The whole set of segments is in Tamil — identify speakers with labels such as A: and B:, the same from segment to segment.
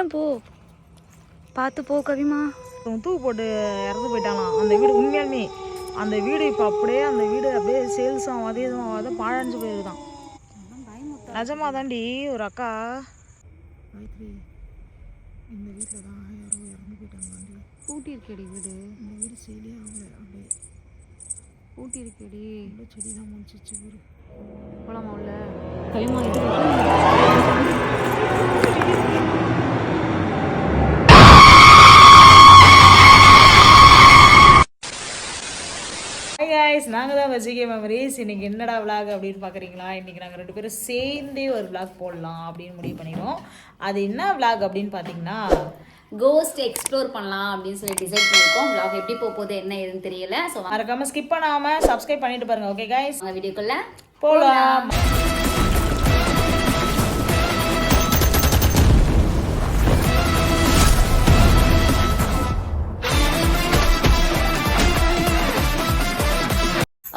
A: வரேன் போ, பார்த்து போ கவிமா.
B: தூக்கு போட்டு இறந்து போயிட்டாங்களாம் அந்த வீடு. உண்மையாலுமே அந்த வீடு இப்போ அப்படியே அந்த வீடு அப்படியே சேல்ஸ் ஆகும், அதே இதுவும் அதை பாழஞ்சு போயிருதான். நிஜமா தாண்டி ஒரு அக்கா இந்த வீட்டில் தான் யாரோ இறந்து போயிட்டாங்க.
A: பூட்டி இருக்கேடி வீடு.
B: இந்த வீடு சேலே ஆகல, அப்படியே
A: பூட்டி இருக்கேடி.
B: செடி தான் முடிச்சிச்சு வீடு.
A: போலாமா உள்ள? கவிமா இது
B: நாங்கள் தான் வசிக்க மெமரிஸ். இன்றைக்கி என்னடா விளாக் அப்படின்னு பார்க்குறீங்களா? இன்றைக்கி நாங்கள் 2 பேரும் சேர்ந்தே ஒரு விளாக் போடலாம் அப்படின்னு முடிவு பண்ணிடுறோம். அது என்ன விளாக் அப்படின்னு பார்த்தீங்கன்னா,
A: கோஸ்ட் எக்ஸ்ப்ளோர் பண்ணலாம் அப்படின்னு சொல்லி டிசைட் பண்ணியிருக்கோம். விளாக் எப்படி போகுது என்ன ஏதுன்னு தெரியல. ஸோ
B: மறக்காமல் ஸ்கிப் பண்ணாமல் சப்ஸ்கிரைப் பண்ணிட்டு பாருங்கள். ஓகே கைஸ்,
A: வீடியோக்குள்ளே
B: போகலாம்.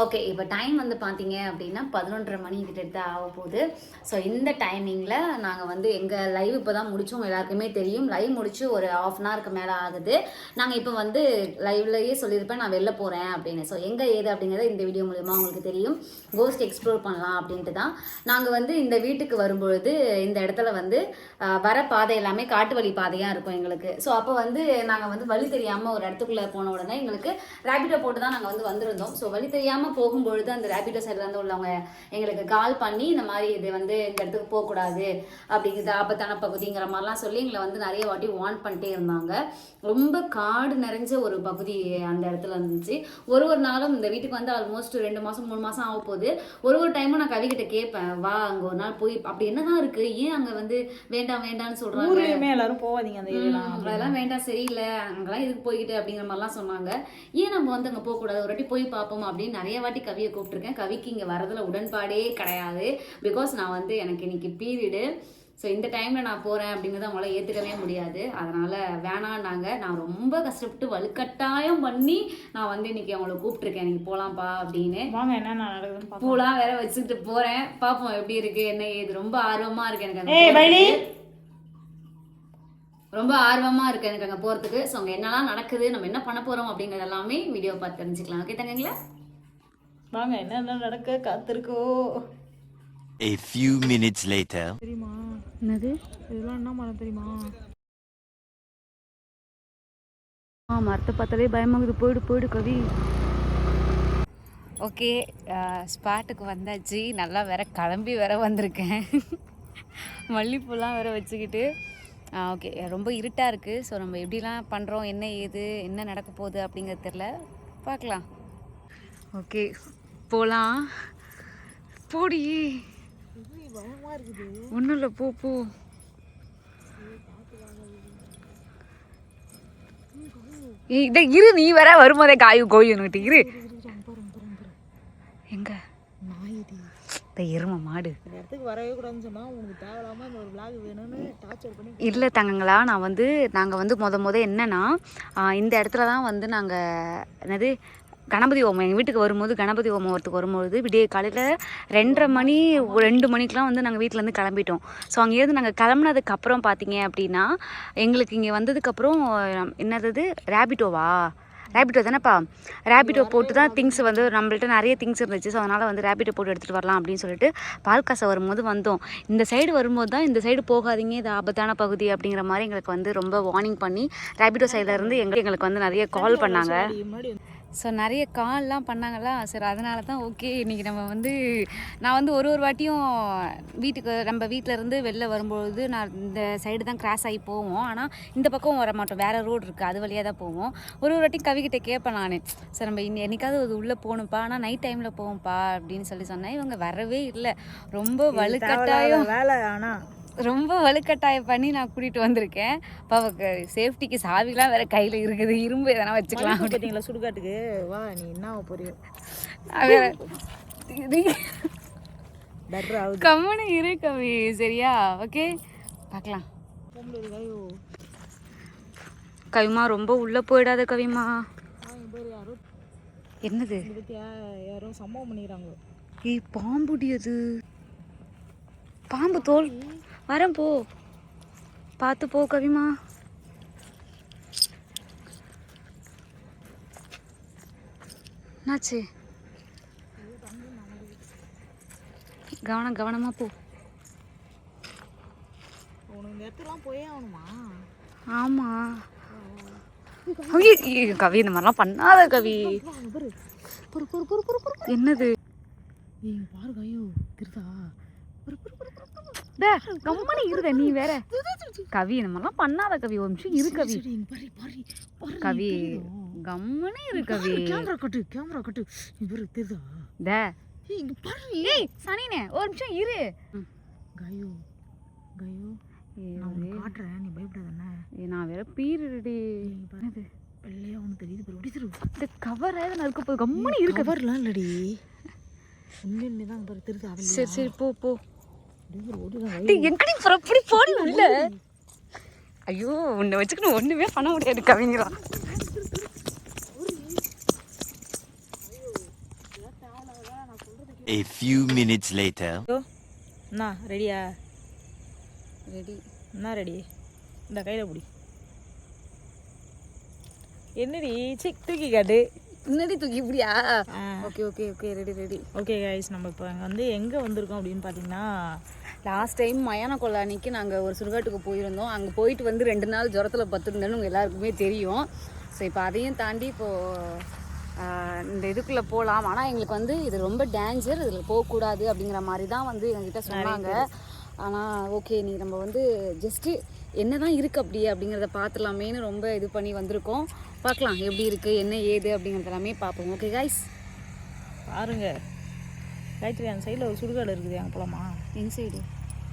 A: ஓகே, இப்போ டைம் வந்து பார்த்தீங்க அப்படின்னா 11:30 மணி கிட்ட ஆக போகுது. ஸோ இந்த டைமிங்கில் நாங்கள் வந்து எங்கள் லைவ் இப்போ தான் முடித்தோம். எல்லாருக்குமே தெரியும், லைவ் முடிச்சு ஒரு 1/2 அன் ஹவருக்கு மேலே ஆகுது. நாங்கள் இப்போ வந்து லைவ்லேயே சொல்லியிருப்பேன் நான் வெளில போகிறேன் அப்படின்னு. ஸோ எங்கே ஏது அப்படிங்கிறத இந்த வீடியோ மூலிமா உங்களுக்கு தெரியும். கோஸ்ட் எக்ஸ்ப்ளோர் பண்ணலாம் அப்படின்ட்டு தான் நாங்கள் வந்து இந்த வீட்டுக்கு வரும்பொழுது இந்த இடத்துல வந்து வர பாதை எல்லாமே காட்டு வழி பாதையாக இருக்கும் எங்களுக்கு. ஸோ அப்போ வந்து நாங்கள் வந்து வழி தெரியாமல் ஒரு இடத்துக்குள்ளே போன உடனே எங்களுக்கு ரேபிடோ போட்டு தான் நாங்கள் வந்து வந்திருந்தோம். ஸோ வழி தெரியாமல் போகும்பொழுது அந்த ரேபிடோ சைட்லேருந்து உள்ளவங்க எங்களுக்கு கால் பண்ணி இந்த மாதிரி இது வந்து இந்த இடத்துக்கு போகக்கூடாது அப்படிங்கிறது ஆபத்தான பகுதிங்கிற மாதிரிலாம் சொல்லி எங்களை வந்து நிறைய வாட்டி வார்ன் பண்ணிட்டே இருந்தாங்க. ரொம்ப காடு நிறைஞ்ச ஒரு பகுதி அந்த இடத்துல இருந்துச்சு. ஒரு நாளும் இந்த வீட்டுக்கு வந்து ஆல்மோஸ்ட் 2 மாதம் 3 மாதம் ஆக போகுது. ஒரு டைமும் நான் கவிக்கிட்ட கேட்பேன், வா அங்கே ஒரு நாள் போய் அப்படி என்னதான் இருக்குது, ஏன் அங்கே வந்து வேண்டாம் வேண்டாம்னு சொல்கிறாங்க,
B: எல்லாரும் போவாதீங்க அந்த
A: அதெல்லாம் வேண்டாம் சரியில்லை அங்கெல்லாம் இதுக்கு போய்கிட்டு அப்படிங்கிற மாதிரிலாம் சொன்னாங்க. ஏன் நம்ம வந்து அங்கே போகக்கூடாது, ஒரு வாட்டி போய் பார்ப்போம் அப்படின்னு நிறைய வாட்டி கவியை கூப்பிட்டுருக்கேன். கவிக்கு இங்கே வரதுல உடன்பாடே கிடையாது. பிகாஸ் நான் வந்து எனக்கு இன்னைக்கு பீரியடு. ஸோ இந்த டைமில் நான் போகிறேன் அப்படிங்கிறத அவங்களால ஏற்றுக்கவே முடியாது. அதனால் வேணான்னாங்க. நான் ரொம்ப கஷ்டப்பட்டு வலுக்கட்டாயம் பண்ணி நான் வந்து இன்னைக்கு அவங்கள கூப்பிட்டுருக்கேன், நீங்கள் போகலாம்ப்பா அப்படின்னு.
B: வாங்க என்ன நடக்குதுன்னு
A: பூலாம் வேற வச்சுக்கிட்டு போகிறேன். பார்ப்போம் எப்படி இருக்குது என்ன ஏது. ரொம்ப ஆர்வமாக இருக்குது எனக்கு, ரொம்ப ஆர்வமாக இருக்குது எனக்கு அங்கே போகிறதுக்கு. ஸோ அங்கே என்னெல்லாம் நடக்குது, நம்ம என்ன பண்ண போகிறோம் அப்படிங்கிறது எல்லாமே வீடியோ பார்த்து தெரிஞ்சுக்கலாம். ஓகே தங்கங்களா,
B: வாங்க என்ன நடக்க காத்திருக்கோ.
C: A few minutes later.
B: தெரியுமா
A: என்னது
B: இதெல்லாம் என்ன மரம் தெரியுமா?
A: மரத்தை பார்த்தாலே பயமாகுது. போயிடு கவி. ஓகே, ஸ்பாட்டுக்கு வந்தாச்சு. நல்லா வேற கிளம்பி வேற வந்திருக்கேன். மல்லிப்பூலாம் வேற வச்சுக்கிட்டு. ஓகே, ரொம்ப இருட்டாக இருக்குது. ஸோ நம்ம எப்படிலாம் பண்ணுறோம், என்ன ஏது என்ன நடக்க போகுது அப்படிங்கிறது தெரில, பார்க்கலாம். ஓகே போகலாம். போடி, ஒன்றும் இல்லை, போ. இதை இரு, நீ வேற வரும்போதே கோயின்னுட்டு இரு. எங்க எருமை மாடு
B: இடத்துக்கு வரவே கூடாதுன்னு சொன்னா உங்களுக்கு தேவையில்லாம இந்த ஒரு விளாக் வேணும்னு டார்ச்சர் பண்ணி.
A: இல்லை தங்கங்களா, நாங்கள் வந்து முத என்னன்னா இந்த இடத்துல தான் வந்து நாங்கள் என்னது கணபதி ஹோமம் எங்கள் வீட்டுக்கு வரும்போது கணபதி ஹோமம் வரும்போது விடிய காலையில் 2:30 மணி 2 மணிக்கெலாம் வந்து நாங்கள் வீட்டிலேருந்து கிளம்பிட்டோம். ஸோ அங்கேருந்து நாங்கள் கிளம்புனதுக்கப்புறம் பார்த்தீங்க அப்படின்னா எங்களுக்கு இங்கே வந்ததுக்கப்புறம் என்னது ரேபிட்டோ தானேப்பா, ரேபிட்டோ போட்டு தான் திங்ஸ் வந்து நம்மள்ட்ட நிறைய திங்ஸ் இருந்துச்சு. ஸோ அதனால் வந்து ரேபிட்டோ போட்டு எடுத்துகிட்டு வரலாம் அப்படின்னு சொல்லிட்டு பால் காசை வரும்போது வந்தோம். இந்த சைடு வரும்போது தான் இந்த சைடு போகாதீங்க, இது ஆபத்தான பகுதி அப்படிங்கிற மாதிரி எங்களுக்கு வந்து ரொம்ப வார்னிங் பண்ணி ரேபிட்டோ சைட்லேருந்து எங்களுக்கு வந்து நிறைய கால் பண்ணாங்க. ஸோ நிறைய கால்லாம் பண்ணாங்களா. சரி, அதனால தான் ஓகே இன்றைக்கி நம்ம வந்து நான் வந்து ஒரு வாட்டியும் நம்ம வீட்டிலேருந்து வெளில வரும்பொழுது நான் இந்த சைடு தான் கிராஸ் ஆகி போவோம். ஆனால் இந்த பக்கம் வர மாட்டோம், வேறு ரோடு இருக்குது, அது வழியாக தான் போவோம். ஒரு வாட்டியும் கவிக்கிட்ட கேட்பேன் நான், சார் நம்ம என்னைக்காவது அது உள்ளே போகணும்ப்பா, ஆனால் நைட் டைமில் போவோம்ப்பா அப்படின்னு சொன்னேன். இவங்க வரவே இல்லை, ரொம்ப வலுக்கட்டாயம்
B: வேலை. ஆனால்
A: ரொம்ப வலுக்கட்டாயம் பண்ணி நான் கூட்டிகிட்டு வந்திருக்கேன். பாப்பாவுக்கு சேஃப்டிக்கு சாவிலாம் வேறு கையில் இருக்குது, இரும்பு எதனா வச்சுக்கலாம்.
B: பார்த்தீங்களா சுடுகாட்டுக்கு? வா நீ என்ன போறியோ
A: கம்மனு இரு கவி, சரியா? ஓகே பார்க்கலாம். கவிமா ரொம்ப உள்ளே போயிடாத கவிமா. என்னது
B: யாரோ சம்பவம் பண்ணிக்கிறாங்க.
A: ஏய் பாம்புடி, அது பாம்பு தோல். வரேன் போ. பார்த்து போ கவிமா. என்னாச்சு? கவனமா போ.
B: உனக்கு இந்த இடத்துலாம் போயே ஆகணுமா?
A: ஆமா கவி, இந்த மாதிரிலாம் பண்ணாத கவி. என்னது?
B: பாருங்க, ஐயோ திருதா.
A: கம்மனி இருக்க நீ வேற. கவி, இந்த மாதிரிலாம் பண்ணாத கவி. ஒரு நிமிஷம் இரு கவி. கவி கம்மனி இரு கவி.
B: கேமரா கட்டு இவரு திருதா. இங்க பாரு.
A: ஏய் சனினே, ஒரு நிமிஷம் இரு.
B: கயோ நான் உனக்கு காட்டுறேன், நீ பயப்படாதண்ணா.
A: நான் வேற பீருடி.
B: வெள்ளையா ஒன்று தெரியுது பாரு. ஒடி திரு.
A: இந்த கவர் ஏதாவது இருக்க போது. கம்மனி இரு.
B: கவர்லாம் இல்லடி, உண்மையிலே தான் பாரு திருதா.
A: சரி சரி போ போ.
B: ஓடிதான்
A: எங்கடி புறப்படி போடி உள்ள. ஐயோ, உன்னை வச்சுக்கணும் ஒண்ணுமே பண்ண முடியாது கவிங்களா.
C: A few minutes later.
B: அண்ணா ரெடியா?
A: ரெடி.
B: என்ன ரெடி? இந்த கையில் பிடி. என்னடி தூக்கி காட்டு.
A: முன்னாடி தூக்கி இப்படியா? Okay okay okay ready ready.
B: Okay guys, நம்ம இப்போ அங்கே எங்கே வந்திருக்கோம் அப்படின்னு பார்த்தீங்கன்னா,
A: லாஸ்ட் டைம் மயான கொள்ளை அன்னைக்கு நாங்கள் ஒரு சுடுகாட்டுக்கு போயிருந்தோம். அங்கே போயிட்டு வந்து 2 நாள் ஜுரத்தில் பத்துருந்தேன்னு உங்கள் எல்லாருக்குமே தெரியும். ஸோ இப்போ அதையும் தாண்டி இப்போது இந்த இதுக்குள்ளே போகலாம். ஆனால் எங்களுக்கு வந்து இது ரொம்ப டேஞ்சர், இதில் போகக்கூடாது அப்படிங்கிற மாதிரி தான் வந்து எங்ககிட்ட சொன்னாங்க. ஆனால் ஓகே, நீ நம்ம வந்து ஜஸ்ட்டு என்ன தான் இருக்குது அப்படிங்கிறத பார்த்துலாமேன்னு ரொம்ப இது பண்ணி வந்திருக்கோம். பார்க்கலாம் எப்படி இருக்குது, என்ன ஏது அப்படிங்கிறது எல்லாமே பார்ப்போம். ஓகே கைஸ்,
B: பாருங்க காயத்ரி, அந்த சைடில் ஒரு சுடுகாடு இருக்குது, அங்கே போகலாமா?
A: என் சைடு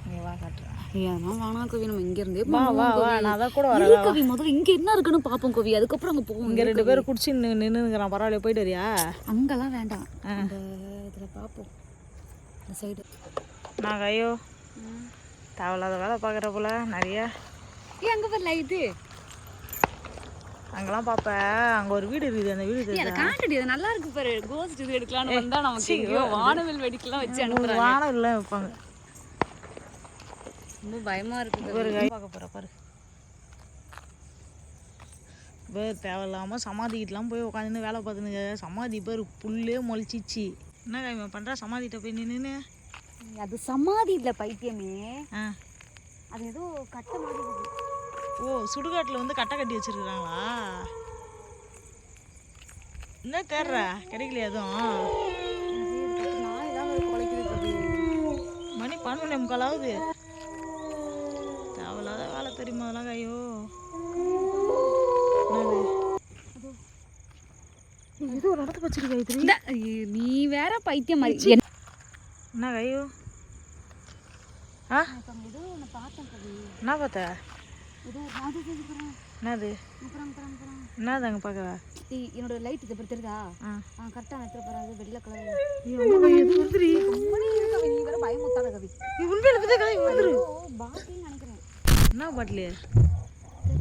B: நீ வா காட்டுறேன்.
A: ஏன்னா வேணா கவி, நம்ம இங்கேருந்தே
B: வா வா வா, நான் அதான் கூட வரேன்
A: கவி. முதல்ல இங்கே என்ன இருக்குன்னு பார்ப்போம் கவி, அதுக்கப்புறம் அங்கே போவோம்.
B: இங்கே 2 பேரும் குடிச்சு நின்றுங்கிறான். பரவாயில்ல, போயிட்டு வரியா?
A: அங்கெல்லாம் வேண்டாம், அந்த இதில் பார்ப்போம் இந்த சைடு.
B: நான் கையோ தேவையில்லாத வேலை பார்க்குற போல நிறையா.
A: அங்கே வரல, இது
B: அங்கெல்லாம் பார்ப்பேன். அங்கே ஒரு வீடு இருக்குது, அந்த வீடு
A: அதை காட்டுடி, அது நல்லா இருக்கு பாரு. கோஸ்ட் இது எடுக்கலான்னு வந்தா நமக்கு எங்கேயோ வானவில் வெடிக்கலாம் வச்சு அனுப்புறாங்க.
B: வானம் இல்லை வைப்பாங்க.
A: ரொம்ப பயமா இருக்குது.
B: ஒரு கை பார்க்க போகிற பாரு. பேர் தேவையில்லாமல் சமாதிக்கிட்டலாம் போய் உட்காந்துன்னு வேலை பார்த்துனுங்க. சமாதி பேர் புல்லே முளைச்சிச்சு. என்ன கைமா பண்ணுறா சமாதிட்ட போய் நின்று?
A: அது சமாதி இல்லை பைத்தியமே,
B: ஆ
A: அது ஏதோ கட்ட மாதிரி.
B: ஓ, சுடுகாட்டில் வந்து கட்டை கட்டி வச்சுருக்குறாங்களா? என்ன தேர்ற கிடைக்கலையா எதுவும்? மணி 12:45 ஆகுது. தேவையில்லாத வேலை தெரியுமா அதெல்லாம் கையோ. ஏதோ நடத்து வச்சிருக்க.
A: நீ வேற பைத்தியம் மாதிரி.
B: என்ன கையோ? ஆ என்ன பார்த்த? என்னது என்னது அங்கே பார்க்க?
A: என்னோட லைட் இது தெரியுதா? கரெக்டாக எடுத்துட்டு போறாது வெள்ளை கலர். நீ வேற பயமுத்தாத கவி. பாட்டில் நினைக்கிறேன்.
B: என்ன பாட்டில்?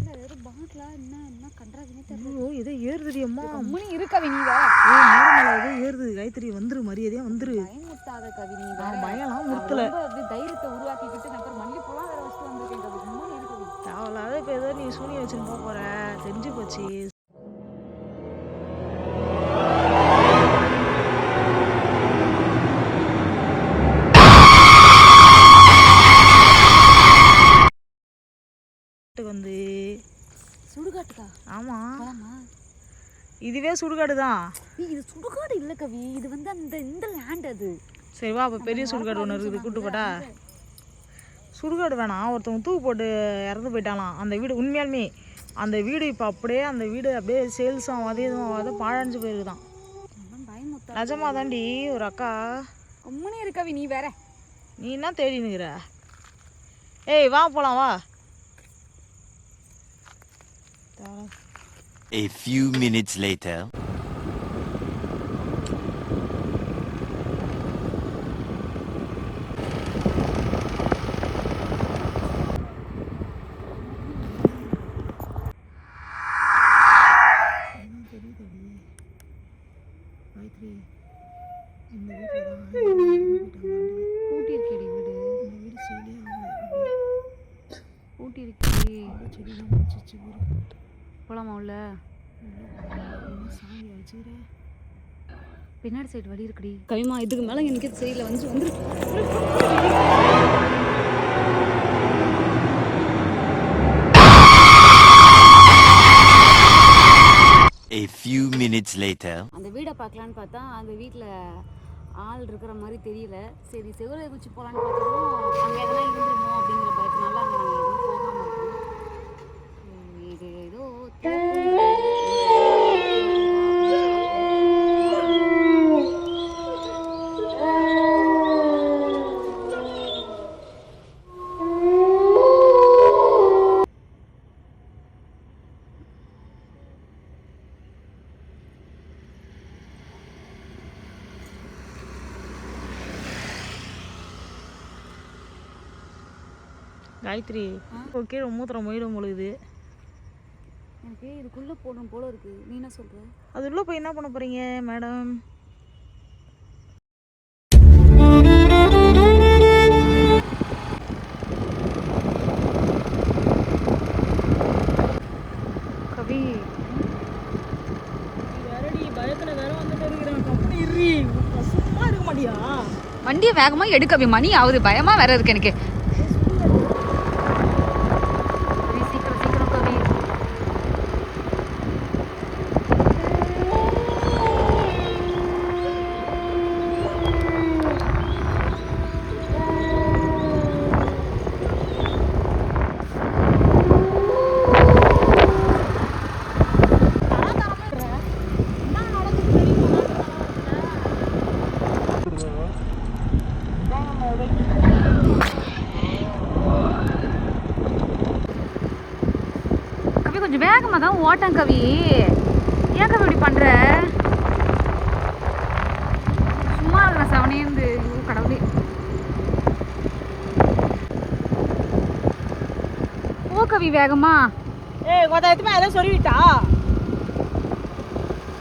A: தெரியல, பாட்டிலா என்ன கண்டாதுன்னு தெரியல.
B: ஏதோ ஏறுதுடி அம்மா.
A: அம்மனி இருக்கவி, நீ வேற
B: ஏதோ ஏறுது. காயத்ரி வந்துரு, மரியாதையா வந்துரு.
A: பயமுத்தாத கவி, நீ வேற
B: பயம்லாம் முத்தல.
A: தைரியத்தை உருவாக்கிக்கிட்டு நான் மல்லிப்பூலாம் வேற வச்சுட்டு வந்திருக்கேன் கவி. அம்மனி இருக்கவி.
B: தேவையில்லாத இப்போ ஏதோ நீ சூனி வச்சுன்னு போற, தெரிஞ்சு போச்சு. வந்து
A: சுடுகாட்டுக்கா?
B: ஆமா,
A: போலாமா?
B: இதுவே சுடுகாடு தான்.
A: இது சுடுகாடு இல்ல கவி, இது வந்து அந்த இந்த லேண்ட். அது
B: சரி வா, அப்போ பெரிய சுடுகாடு ஒன்று இருக்குது, கூட்டு போட்டா. சுடுகாடு வேணாம், ஒருத்தவங்க தூக்கு போட்டு இறந்து போயிட்டாலாம். அந்த வீடு உண்மையாலுமே அந்த வீடு இப்போ அப்படியே அந்த வீடு அப்படியே சேல்ஸ் ஆகும், அதே இதுவும் ஆகாத பாழஞ்சு போயிருக்குதான். நிஜமா தாண்டி. ஒரு அக்கா
A: அம்மனி இருக்கவி, நீ வேற
B: நீ என்ன தேடினுக்கிற? ஏய் வா போலாம் வா.
C: A few minutes later.
A: பூட்டி இருக்கேடி வீடு. இந்த வீடு சேலே ஆகல. பூட்டி இருக்கு. போலாமா உள்ள? பின்னாடி சைடு வழி இருக்குடி கவிமா. இதுக்கு மேலே எனக்கு சைடில் வந்து
C: A few minutes later.
A: அந்த வீடை பார்க்கலான்னு பார்த்தா அந்த வீட்டில் ஆள் இருக்கிற மாதிரி தெரியல. சரி செவ்வளோ குச்சி போகலான்னு பார்த்தோம், அங்கே எதனா இருந்துருமோ அப்படிங்கிற பயத்தினால அங்கே நாங்கள் எதுவும் போகாமல் இருக்கோம். இது ஏதோ
B: காயத்ரி கீழே மூத்திரம் மொயிடும் பொழுது
A: எனக்கு இதுக்குள்ளே போகணும் போல இருக்குது. நீ என்ன சொல்கிற?
B: அது உள்ளே போய் என்ன பண்ண போகிறீங்க மேடம்?
A: கவி
B: வேறடி பயத்தில் வேற வந்துட்டு இருக்கிறேன். கம்பெனி இறி சும்மா இருக்க மாட்டியா?
A: வண்டியை வேகமாக எடு கவி, மணி ஆகுது. பயமாக வேற இருக்கு எனக்கு. சீக்கிரம் சீக்கிரம் கவி. கவி கொஞ்சம் வேகமாக தான் ஓட்டம் கவி. ஏன் கவி இப்படி பண்ணுற? சும்மா இருக்கிற செவனேந்து கடவுளே. ஓ கவி வேகமா.
B: ஏய் கொத்தாயத்துமே எதாவது சொல்லிவிட்டா?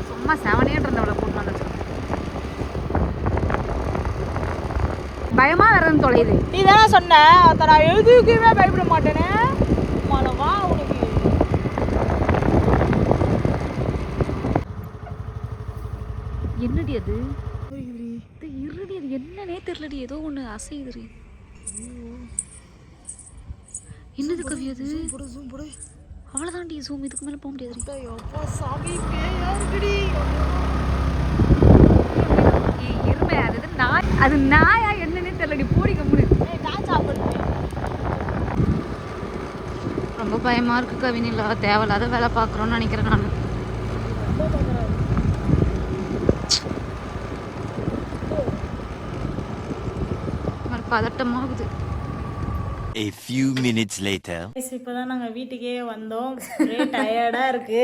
A: சும்மா செவனேன்னு இருந்தவளை கூட்டு வந்து பயமா வேறன்னு தொலையுது.
B: நீ தானே சொன்ன அத்த நான் எதுக்குமே பயப்பட மாட்டேனே. மனவா உனக்கு
A: என்னடி அது? இருடி, அது என்னன்னே தெரியலடி. ஏதோ ஒன்று அசையுதுடி. என்னது கவி அது? அவ்வளோதான்டி ஜூம், இதுக்கு மேலே போக முடியாது.
B: சாமி பேயா இருக்குடி.
A: இருமை அது நாய். அது நாயா என்னன்னே தெரியலடி. போடிக்க முடியும்.
B: நான் சாப்பிடுறேன்.
A: ரொம்ப பயமா இருக்கு கவினிலா. தேவையில்லாத வேலை பார்க்குறோன்னு நினைக்கிறேன் நான். பதட்டமாகுது.
C: A few minutes later.
B: இப்போதான் நாங்கள் வீட்டுக்கே வந்தோம். ஒரே டயர்டாக இருக்கு.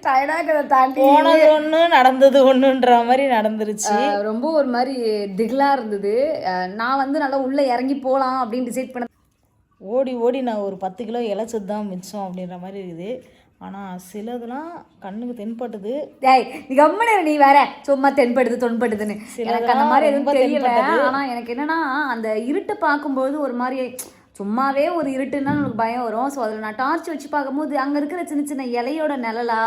A: டயர்டாக இருக்கிறத தாண்டி
B: போனது ஒன்று நடந்தது ஒன்றுன்ற மாதிரி நடந்துருச்சு.
A: ரொம்ப ஒரு மாதிரி திகிலாக இருந்தது. நான் வந்து நல்லா உள்ளே இறங்கி போகலாம் அப்படின்னு டிசைட் பண்ண
B: ஓடி ஓடி நான் ஒரு 10 கிலோ இழைச்சது தான் மிச்சம் அப்படின்ற மாதிரி இருக்குது. ஆனால் சிலதெல்லாம் கண்ணுக்கு தென்பட்டது.
A: டேய் நீ கம்மனு நீ வேற சும்மா தென்படுது தொன்படுதுன்னு. எனக்கு அந்த மாதிரி எதுவும் தெரியல. ஆனால் எனக்கு என்னன்னா அந்த இருட்டு பார்க்கும்போது ஒரு மாதிரி சும்மாவே ஒரு இருட்டுன்னா நமக்கு பயம் வரும். ஸோ அதில் நான் டார்ச் வச்சு பார்க்கும்போது அங்கே இருக்கிற சின்ன சின்ன இலையோட நிழலா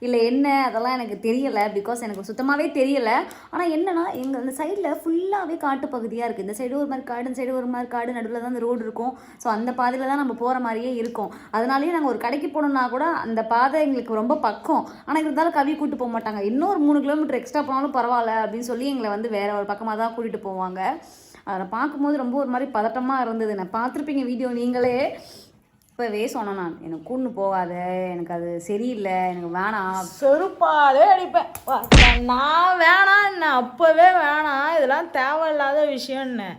A: இல்லை என்ன அதெல்லாம் எனக்கு தெரியலை. பிகாஸ் எனக்கு சுத்தமாகவே தெரியலை. ஆனால் என்னன்னா எங்கள் அந்த சைடில் ஃபுல்லாகவே காட்டு பகுதியாக இருக்குது. இந்த சைடு ஒரு மாதிரி காடு, இந்த சைடு ஒரு மாதிரி காடு, நடுவில் தான் அந்த ரோடு இருக்கும். ஸோ அந்த பாதையில் தான் நம்ம போகிற மாதிரியே இருக்கும். அதனாலேயே நாங்கள் ஒரு கடைக்கு போனோம்னா கூட அந்த பாதை எங்களுக்கு ரொம்ப பக்கம். ஆனால் இருந்தாலும் கவி கூப்பிட்டு போக மாட்டாங்க. இன்னொரு 3 கிலோமீட்டர் எக்ஸ்ட்ரா போனாலும் பரவாயில்ல அப்படின்னு சொல்லி எங்களை வந்து வேறு ஒரு பக்கமாக தான் கூட்டிகிட்டு போவாங்க. அதை பார்க்கும்போது ரொம்ப ஒரு மாதிரி பதட்டமாக இருந்தது. நான் பார்த்துருப்பீங்க வீடியோ நீங்களே. இப்போவே சொன்னேன் நான், எனக்கு கூண்டு போகாத, எனக்கு அது சரியில்லை, எனக்கு வேணாம்.
B: செருப்பாலே அடிப்பேன். நான் வேணாம் என்ன அப்போவே வேணாம், இதெல்லாம் தேவையில்லாத விஷயம்னு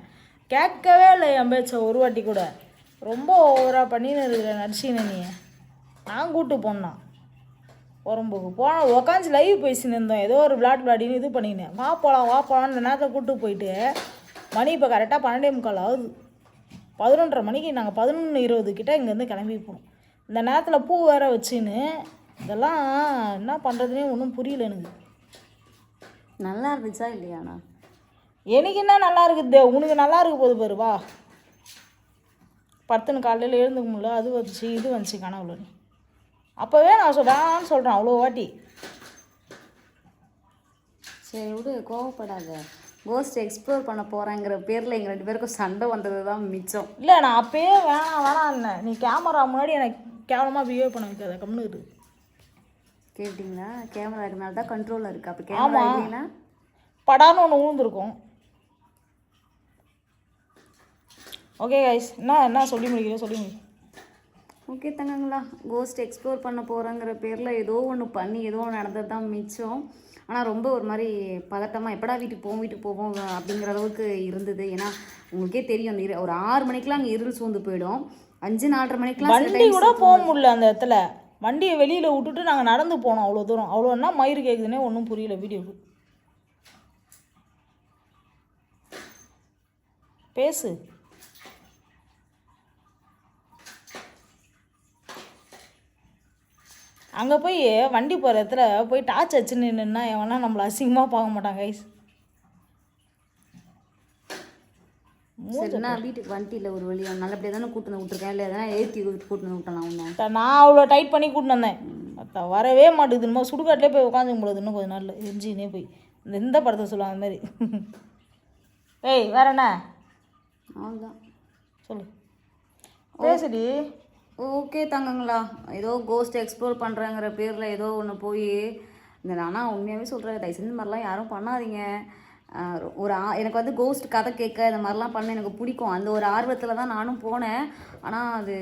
B: கேட்கவே இல்லை என் பேச்ச ஒரு வாட்டி கூட. ரொம்ப ஓவராக பண்ணின்னு இருக்கிற நடிச்சின்னு நீ. நான் கூப்பிட்டு போனான் உரம்புக்கு போனால் உக்காந்து லைவ் பேசின்னு இருந்தோம். ஏதோ ஒரு விளாடின்னு இது பண்ணினேன். வா போகலாம் இந்த நேரத்தை கூப்பிட்டு போயிட்டு மணி இப்போ கரெக்டாக 12:45 ஆகுது. 11:30 மணிக்கு நாங்கள் 11:20 கிட்டே இங்கேருந்து கிளம்பி போனோம். இந்த நேரத்தில் பூ வேற வச்சுன்னு இதெல்லாம் என்ன பண்ணுறதுனே ஒன்றும் புரியல எனக்கு.
A: நல்லா இருந்துச்சா இல்லையாண்ணா?
B: எனக்கு என்ன நல்லா இருக்குது, உனக்கு நல்லா இருக்க போது பாரு. வா படுத்துன்னு காலையில் எழுந்துக்க முடியல. அது வந்துச்சு இது வந்துச்சு கனவுல. அப்போவே நான் வேணான்னு சொல்கிறேன் அவ்வளோ வாட்டி.
A: சரி விடு, கோவப்படாத. கோஸ்ட் எக்ஸ்ப்ளோர் பண்ண போகிறாங்கிற பேரில் எங்கள் 2 பேருக்கும் சண்டை வந்தது தான் மிச்சம்.
B: இல்லை நான் அப்பயே வேணாம் நீ கேமரா முன்னாடி எனக்கு கேவலமாக பிஹேவ் பண்ண வைக்காத, கம்முன்னு இரு.
A: கேட்டிங்களா? கேமரா இருக்கனால தான் கண்ட்ரோலில் இருக்குது. அப்போ கேமரா இல்லைன்னா
B: படான்னு ஒன்று ஊழ்ந்துருக்கும். ஓகே கைஸ், என்ன சொல்லி முடிக்கிறேன் சொல்லி முடி.
A: ஓகே தங்கங்களா, கோஸ்ட் எக்ஸ்ப்ளோர் பண்ண போகிறோங்கிற பேரில் ஏதோ ஒன்று பண்ணி ஏதோ ஒன்று நடந்தது தான் மிச்சம். ஆனால் ரொம்ப ஒரு மாதிரி பதட்டமாக எப்படா வீட்டுக்கு போவோம் அப்படிங்கிற அளவுக்கு இருந்தது. ஏன்னா உங்களுக்கே தெரியும், அந்த ஒரு 6 மணிக்கெலாம் அங்கே இருள் சூழ்ந்து போயிடும். 5-4:30 மணிக்கெலாம்
B: வண்டி கூட போக முடியல அந்த இடத்துல. வண்டியை வெளியில் விட்டுட்டு நாங்கள் நடந்து போனோம் அவ்வளோ தூரம். அவ்வளோ என்ன மயிறு கேட்குதுன்னே ஒன்றும் புரியல. வீடியோக்கு பேசு. அங்கே போய் வண்டி போகிற இடத்துல போய் டார்ச் வச்சு நின்றுன்னா எவனா நம்மளை அசிங்கமாக பார்க்க மாட்டாங்க கைஸ்.
A: சரிண்ணா, வீட்டுக்கு வண்டியில் ஒரு வழி நல்லபடியாக தானே கூட்டின்னு விட்டுருக்கேன். இல்லை எதனா ஏற்றி கூட்டின்னு விட்டலாம் உன்னை.
B: நான் அவ்வளோ டைட் பண்ணி கூட்டின்னு வந்தேன். வரவே மாட்டேங்குது. இன்னும் சுடுகாட்டிலே போய் உட்காந்துக்க முடியாது. இன்னும் கொஞ்சம் நாள் எரிஞ்சினே போய் இந்த படத்தை சொல்லுவாங்க அந்த மாதிரி. ஏய் வேற என்ன?
A: அவ்வளோதான்,
B: சொல்லு பேசுடி.
A: ஓகே தங்கங்களா, ஏதோ கோஸ்ட் எக்ஸ்ப்ளோர் பண்ணுறேங்கிற பேரில் ஏதோ ஒன்று போய் இந்த நானாக உண்மையாகவே சொல்கிறேன், தயவு செஞ்சு இந்த மாதிரிலாம் யாரும் பண்ணாதீங்க. எனக்கு வந்து கோஸ்ட் கதை கேட்க இந்த மாதிரிலாம் பண்ண எனக்கு பிடிக்கும். அந்த ஒரு ஆர்வத்தில் தான் நானும் போனேன். ஆனால் அது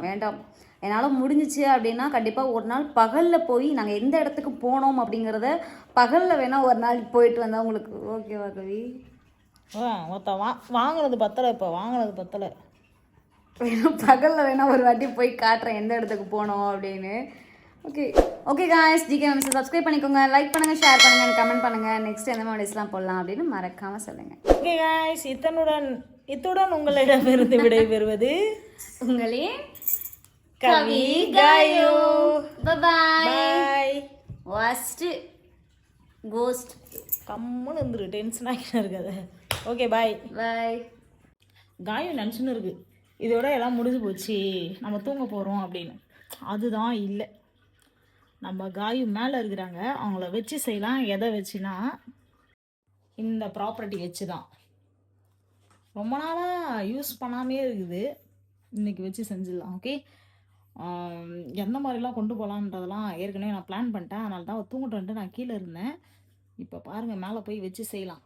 A: வேண்டாம். என்னால் முடிஞ்சிச்சு அப்படின்னா கண்டிப்பாக ஒரு நாள் பகலில் போய் நாங்கள் எந்த இடத்துக்கு போனோம் அப்படிங்கிறத பகலில் வேணால் ஒரு நாள் போயிட்டு வந்தால் உங்களுக்கு ஓகேவா கவி?
B: வாங்கினது பத்தலை. இப்போ வாங்கினது பத்தலை.
A: பகலில் வேணால் ஒரு வாட்டி போய் காட்டுறேன் எந்த இடத்துக்கு போனோம் அப்படின்னு. ஓகே காய்ஸ், ஜிகே மேம்ஸை சப்ஸ்கிரைப் பண்ணிக்கோங்க, லைக் பண்ணுங்கள், ஷேர் பண்ணுங்கள், கமெண்ட் பண்ணுங்கள். நெக்ஸ்ட் எந்த மெமரிஸ்லாம் போடலாம் அப்படின்னு மறக்காமல் சொல்லுங்கள்.
B: ஓகே காய்ஸ், இத்துடன் உங்களிடமிருந்து விடைபெறுவது
A: உங்களே
B: கவி காயு.
A: பாய். ஃபஸ்ட்டு கோஸ்ட்
B: கம்முன்னு இருந்துரு, டென்ஷன் ஆகிட்டு இருக்காது. Okay bye. காயு நினச்சுன்னு இருக்கு இதோட எல்லாம் முடிஞ்சு போச்சு, நம்ம தூங்க போகிறோம் அப்படின்னு. அதுதான் இல்லை, நம்ம காயு மேலே இருக்கிறாங்க, அவங்கள வச்சு செய்யலாம். எதை வச்சுனா இந்த ப்ராப்பர்ட்டி வச்சு தான். ரொம்ப நாளாக யூஸ் பண்ணாமே இருக்குது, இன்றைக்கி வச்சு செஞ்சிடலாம். ஓகே, எந்த மாதிரிலாம் கொண்டு போகலான்றதெல்லாம் ஏற்கனவே நான் பிளான் பண்ணிட்டேன். அதனால தான் தூங்கிட்டு நான் கீழே இருந்தேன். இப்போ பாருங்கள், மேலே போய் வச்சு செய்யலாம்.